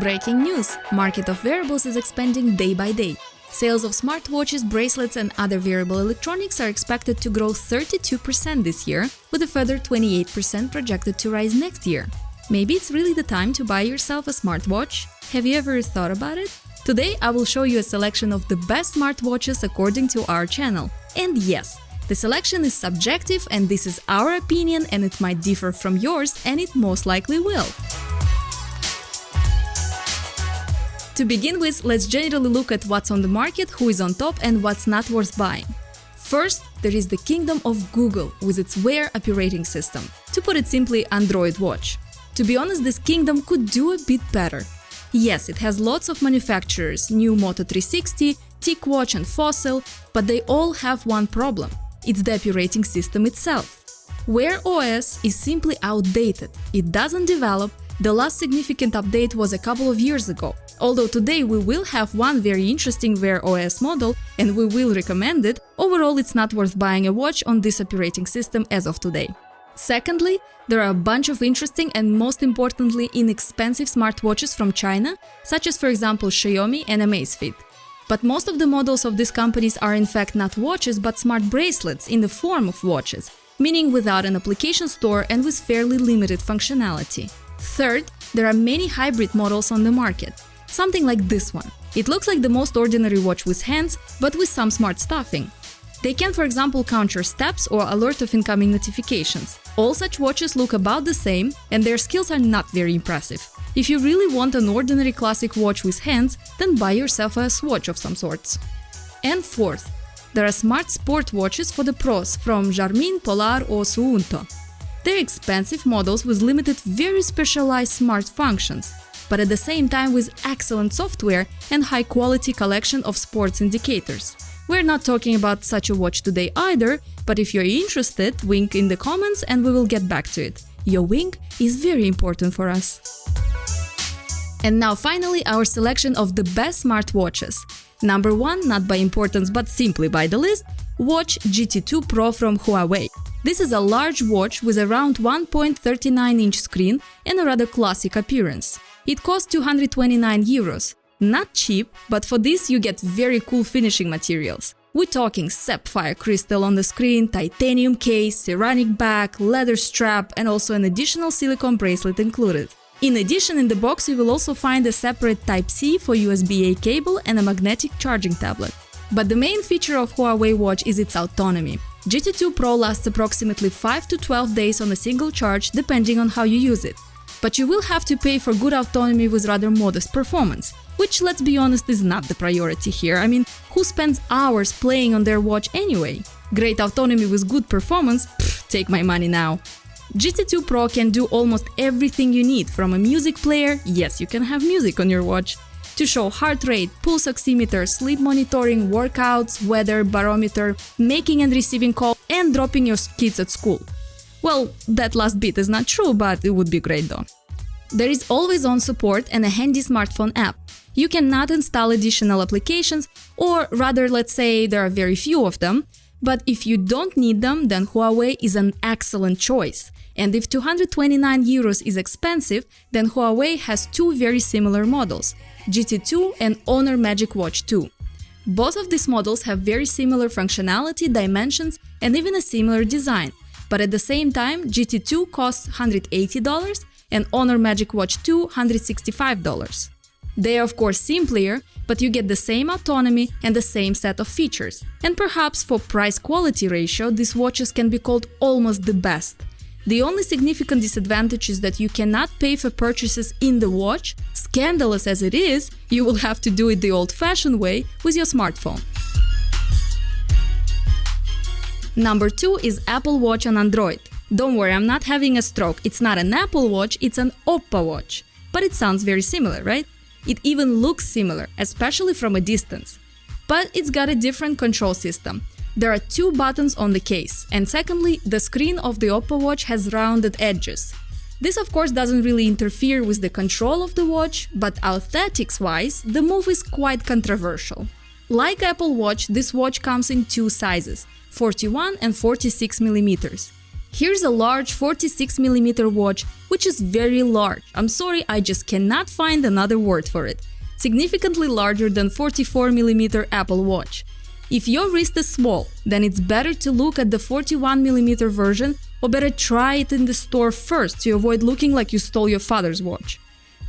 Breaking news! Market of wearables is expanding day by day. Sales of smartwatches, bracelets and other wearable electronics are expected to grow 32% this year, with a further 28% projected to rise next year. Maybe it's really the time to buy yourself a smartwatch? Have you ever thought about it? Today I will show you a selection of the best smartwatches according to our channel. And yes, the selection is subjective and this is our opinion and it might differ from yours and it most likely will. To begin with, let's generally look at what's on the market, who is on top and what's not worth buying. First, there is the kingdom of Google with its Wear operating system. To put it simply, Android watch. To be honest, this kingdom could do a bit better. Yes, it has lots of manufacturers, new Moto 360, TicWatch and Fossil, but they all have one problem. It's the operating system itself. Wear OS is simply outdated. It doesn't develop. The last significant update was a couple of years ago. Although today we will have one very interesting Wear OS model and we will recommend it, overall it's not worth buying a watch on this operating system as of today. Secondly, there are a bunch of interesting and most importantly inexpensive smartwatches from China, such as for example Xiaomi and Amazfit. But most of the models of these companies are in fact not watches but smart bracelets in the form of watches, meaning without an application store and with fairly limited functionality. Third, there are many hybrid models on the market. Something like this one. It looks like the most ordinary watch with hands, but with some smart stuffing. They can, for example, count your steps or alert of incoming notifications. All such watches look about the same, and their skills are not very impressive. If you really want an ordinary classic watch with hands, then buy yourself a Swatch of some sorts. And fourth, there are smart sport watches for the pros from Garmin, Polar or Suunto. They're expensive models with limited, very specialized smart functions, but at the same time with excellent software and high-quality collection of sports indicators. We're not talking about such a watch today either, but if you're interested, wink in the comments and we will get back to it. Your wink is very important for us. And now finally our selection of the best smartwatches. Number 1, not by importance but simply by the list, Watch GT2 Pro from HUAWEI. This is a large watch with around 1.39-inch screen and a rather classic appearance. It costs 229 euros. Not cheap, but for this you get very cool finishing materials. We're talking sapphire crystal on the screen, titanium case, ceramic back, leather strap and also an additional silicone bracelet included. In addition, in the box you will also find a separate Type-C for USB-A cable and a magnetic charging tablet. But the main feature of HUAWEI watch is its autonomy. GT2 Pro lasts approximately 5 to 12 days on a single charge depending on how you use it. But you will have to pay for good autonomy with rather modest performance, which, let's be honest, is not the priority here. I mean, who spends hours playing on their watch anyway? Great autonomy with good performance? Pfft, take my money now. GT2 Pro can do almost everything you need, from a music player, yes, you can have music on your watch, to show heart rate, pulse oximeter, sleep monitoring, workouts, weather, barometer, making and receiving calls, and dropping your kids at school. Well, that last bit is not true, but it would be great though. There is always-on support and a handy smartphone app. You cannot install additional applications, or rather, let's say there are very few of them, but if you don't need them, then HUAWEI is an excellent choice. And if 229 euros is expensive, then HUAWEI has two very similar models, GT2 and Honor Magic Watch 2. Both of these models have very similar functionality, dimensions and even a similar design. But at the same time, GT2 costs $180 and Honor Magic Watch 2 $165. They are of course simpler, but you get the same autonomy and the same set of features. And perhaps for price-quality ratio, these watches can be called almost the best. The only significant disadvantage is that you cannot pay for purchases in the watch. Scandalous as it is, you will have to do it the old-fashioned way with your smartphone. Number 2 is Apple Watch on Android. Don't worry, I'm not having a stroke. It's not an Apple Watch, it's an Oppo watch. But it sounds very similar, right? It even looks similar, especially from a distance. But it's got a different control system. There are 2 buttons on the case, and secondly, the screen of the Oppo watch has rounded edges. This of course doesn't really interfere with the control of the watch, but aesthetics-wise, the move is quite controversial. Like Apple Watch, this watch comes in 2 sizes, 41 and 46 mm. Here's a large 46mm watch, which is very large. I'm sorry, I just cannot find another word for it. Significantly larger than 44mm Apple Watch. If your wrist is small, then it's better to look at the 41mm version, or better try it in the store first to avoid looking like you stole your father's watch.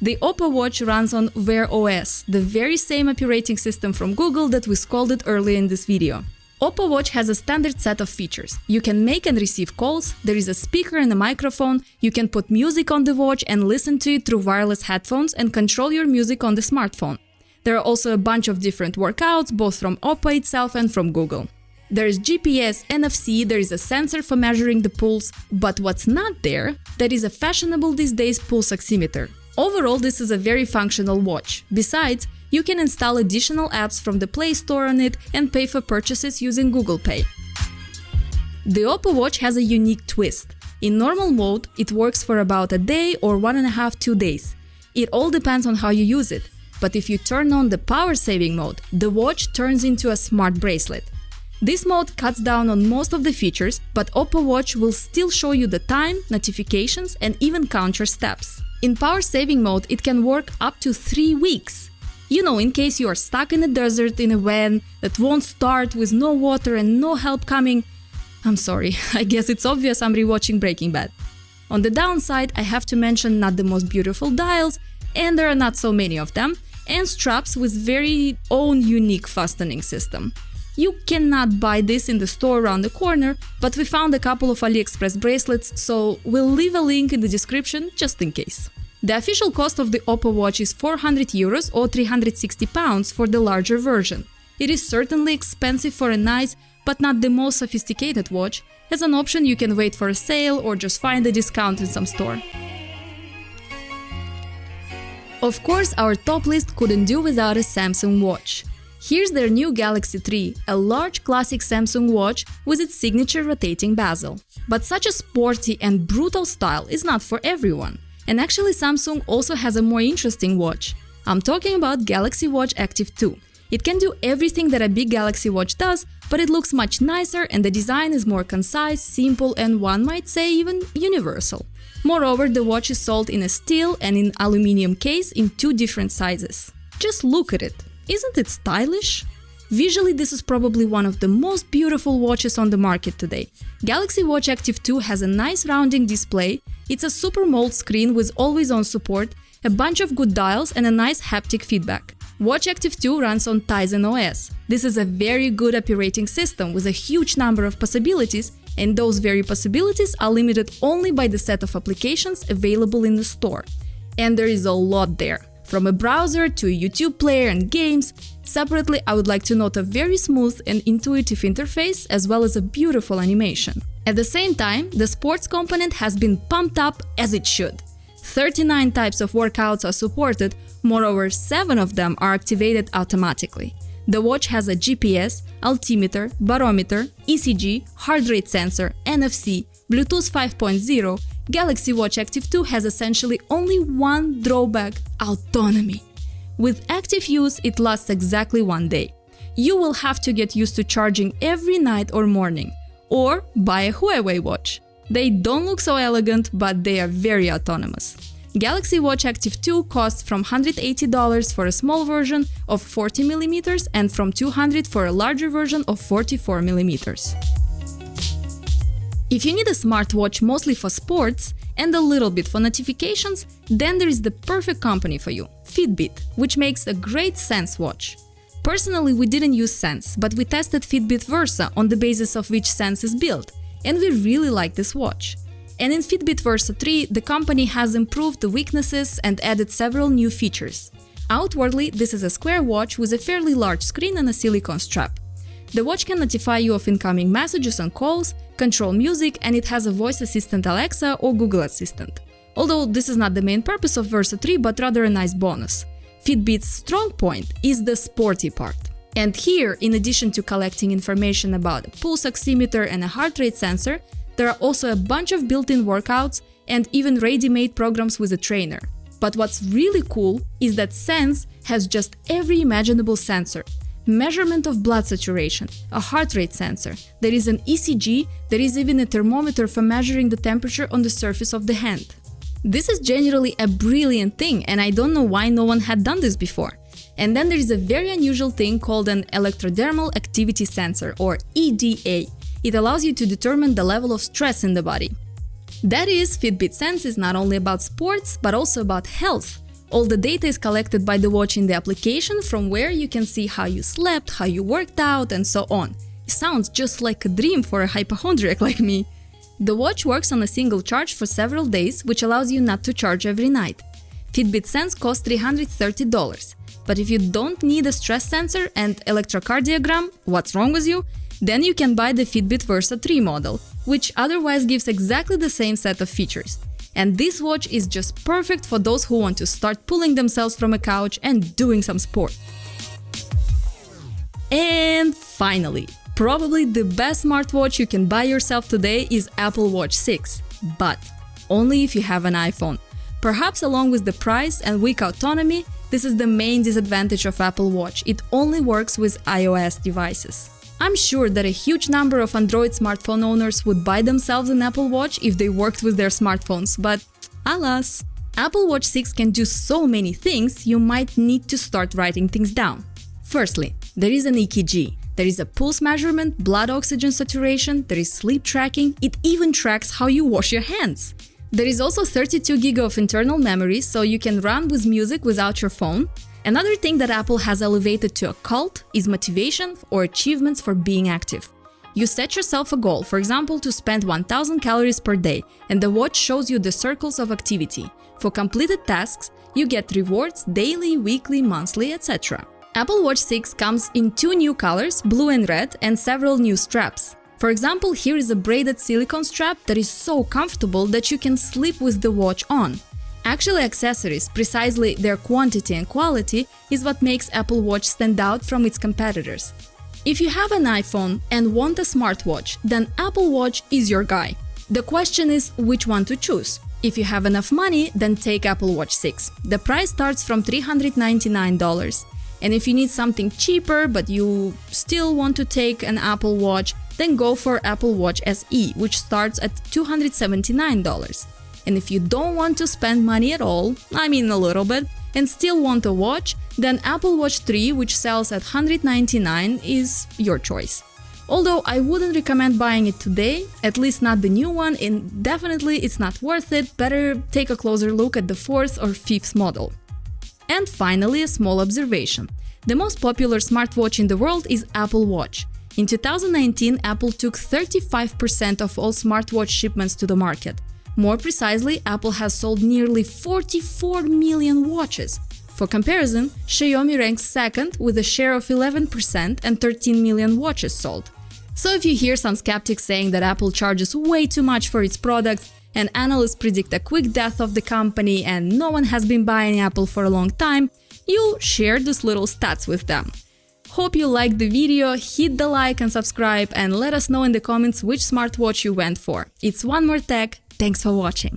The Oppo watch runs on Wear OS, the very same operating system from Google that we scolded earlier in this video. Oppo Watch has a standard set of features. You can make and receive calls, there is a speaker and a microphone, you can put music on the watch and listen to it through wireless headphones and control your music on the smartphone. There are also a bunch of different workouts, both from Oppo itself and from Google. There is GPS, NFC, there is a sensor for measuring the pulse, but what's not there, that is a fashionable these days pulse oximeter. Overall, this is a very functional watch. Besides, you can install additional apps from the Play Store on it and pay for purchases using Google Pay. The Oppo Watch has a unique twist. In normal mode, it works for about a day or 1.5–2 days. It all depends on how you use it. But if you turn on the power-saving mode, the watch turns into a smart bracelet. This mode cuts down on most of the features, but Oppo Watch will still show you the time, notifications, and even count your steps. In power-saving mode, it can work up to 3 weeks. You know, in case you are stuck in the desert in a van that won't start with no water and no help coming. I'm sorry, I guess it's obvious I'm rewatching Breaking Bad. On the downside, I have to mention not the most beautiful dials, and there are not so many of them, and straps with very own unique fastening system. You cannot buy this in the store around the corner, but we found a couple of Aliexpress bracelets, so we'll leave a link in the description just in case. The official cost of the Oppo Watch is €400 or £360 for the larger version. It is certainly expensive for a nice, but not the most sophisticated watch. As an option, you can wait for a sale or just find a discount in some store. Of course, our top list couldn't do without a Samsung watch. Here's their new Galaxy 3, a large classic Samsung watch with its signature rotating bezel. But such a sporty and brutal style is not for everyone. And actually, Samsung also has a more interesting watch. I'm talking about Galaxy Watch Active 2. It can do everything that a big Galaxy Watch does, but it looks much nicer and the design is more concise, simple and one might say even universal. Moreover, the watch is sold in a steel and in aluminum case in 2 different sizes. Just look at it. Isn't it stylish? Visually, this is probably one of the most beautiful watches on the market today. Galaxy Watch Active 2 has a nice rounding display, it's a super mold screen with always-on support, a bunch of good dials and a nice haptic feedback. Watch Active 2 runs on Tizen OS. This is a very good operating system with a huge number of possibilities, and those very possibilities are limited only by the set of applications available in the store. And there is a lot there. From a browser to a YouTube player and games. Separately, I would like to note a very smooth and intuitive interface as well as a beautiful animation. At the same time, the sports component has been pumped up as it should. 39 types of workouts are supported, moreover 7 of them are activated automatically. The watch has a GPS, altimeter, barometer, ECG, heart rate sensor, NFC, Bluetooth 5.0. Galaxy Watch Active 2 has essentially only one drawback: autonomy. With active use, it lasts exactly 1 day. You will have to get used to charging every night or morning, or buy a HUAWEI watch. They don't look so elegant, but they are very autonomous. Galaxy Watch Active 2 costs from $180 for a small version of 40mm and from $200 for a larger version of 44mm. If you need a smartwatch mostly for sports and a little bit for notifications, then there is the perfect company for you, FITBIT, which makes a great Sense watch. Personally, we didn't use Sense, but we tested FITBIT Versa on the basis of which Sense is built, and we really like this watch. And in FITBIT Versa 3, the company has improved the weaknesses and added several new features. Outwardly, this is a square watch with a fairly large screen and a silicone strap. The watch can notify you of incoming messages and calls, control music, and it has a voice assistant Alexa or Google Assistant. Although this is not the main purpose of Versa 3, but rather a nice bonus. Fitbit's strong point is the sporty part. And here, in addition to collecting information about a pulse oximeter and a heart rate sensor, there are also a bunch of built-in workouts and even ready-made programs with a trainer. But what's really cool is that Sense has just every imaginable sensor. measurement of blood saturation, a heart rate sensor, there is an ECG, there is even a thermometer for measuring the temperature on the surface of the hand. This is generally a brilliant thing, and I don't know why no one had done this before. And then there is a very unusual thing called an electrodermal activity sensor, or EDA. It allows you to determine the level of stress in the body. That is, Fitbit Sense is not only about sports, but also about health. All the data is collected by the watch in the application, from where you can see how you slept, how you worked out, and so on. It sounds just like a dream for a hypochondriac like me. The watch works on a single charge for several days, which allows you not to charge every night. Fitbit Sense costs $330. But if you don't need a stress sensor and electrocardiogram, what's wrong with you? Then you can buy the Fitbit Versa 3 model, which otherwise gives exactly the same set of features. And this watch is just perfect for those who want to start pulling themselves from a couch and doing some sport. And finally, probably the best smartwatch you can buy yourself today is Apple Watch 6, but only if you have an iPhone. Perhaps along with the price and weak autonomy, this is the main disadvantage of Apple Watch. It only works with iOS devices. I'm sure that a huge number of Android smartphone owners would buy themselves an Apple Watch if they worked with their smartphones, but alas! Apple Watch 6 can do so many things, you might need to start writing things down. Firstly, there is an EKG. There is a pulse measurement, blood oxygen saturation, there is sleep tracking, it even tracks how you wash your hands. There is also 32 GB of internal memory, so you can run with music without your phone. Another thing that Apple has elevated to a cult is motivation or achievements for being active. You set yourself a goal, for example, to spend 1000 calories per day, and the watch shows you the circles of activity. For completed tasks, you get rewards daily, weekly, monthly, etc. Apple Watch 6 comes in 2 new colors, blue and red, and several new straps. For example, here is a braided silicone strap that is so comfortable that you can sleep with the watch on. Actually, accessories, precisely their quantity and quality, is what makes Apple Watch stand out from its competitors. If you have an iPhone and want a smartwatch, then Apple Watch is your guy. The question is which one to choose. If you have enough money, then take Apple Watch 6. The price starts from $399. And if you need something cheaper but you still want to take an Apple Watch, then go for Apple Watch SE, which starts at $279. And if you don't want to spend money at all, I mean a little bit, and still want a watch, then Apple Watch 3, which sells at $199, is your choice. Although I wouldn't recommend buying it today, at least not the new one, and definitely it's not worth it, better take a closer look at the 4th or 5th model. And finally, a small observation. The most popular smartwatch in the world is Apple Watch. In 2019, Apple took 35% of all smartwatch shipments to the market. More precisely, Apple has sold nearly 44 million watches. For comparison, Xiaomi ranks second with a share of 11% and 13 million watches sold. So if you hear some skeptics saying that Apple charges way too much for its products, and analysts predict a quick death of the company and no one has been buying Apple for a long time, you share these little stats with them. Hope you liked the video, hit the like and subscribe, and let us know in the comments which smartwatch you went for. It's One More Tech. Thanks for watching.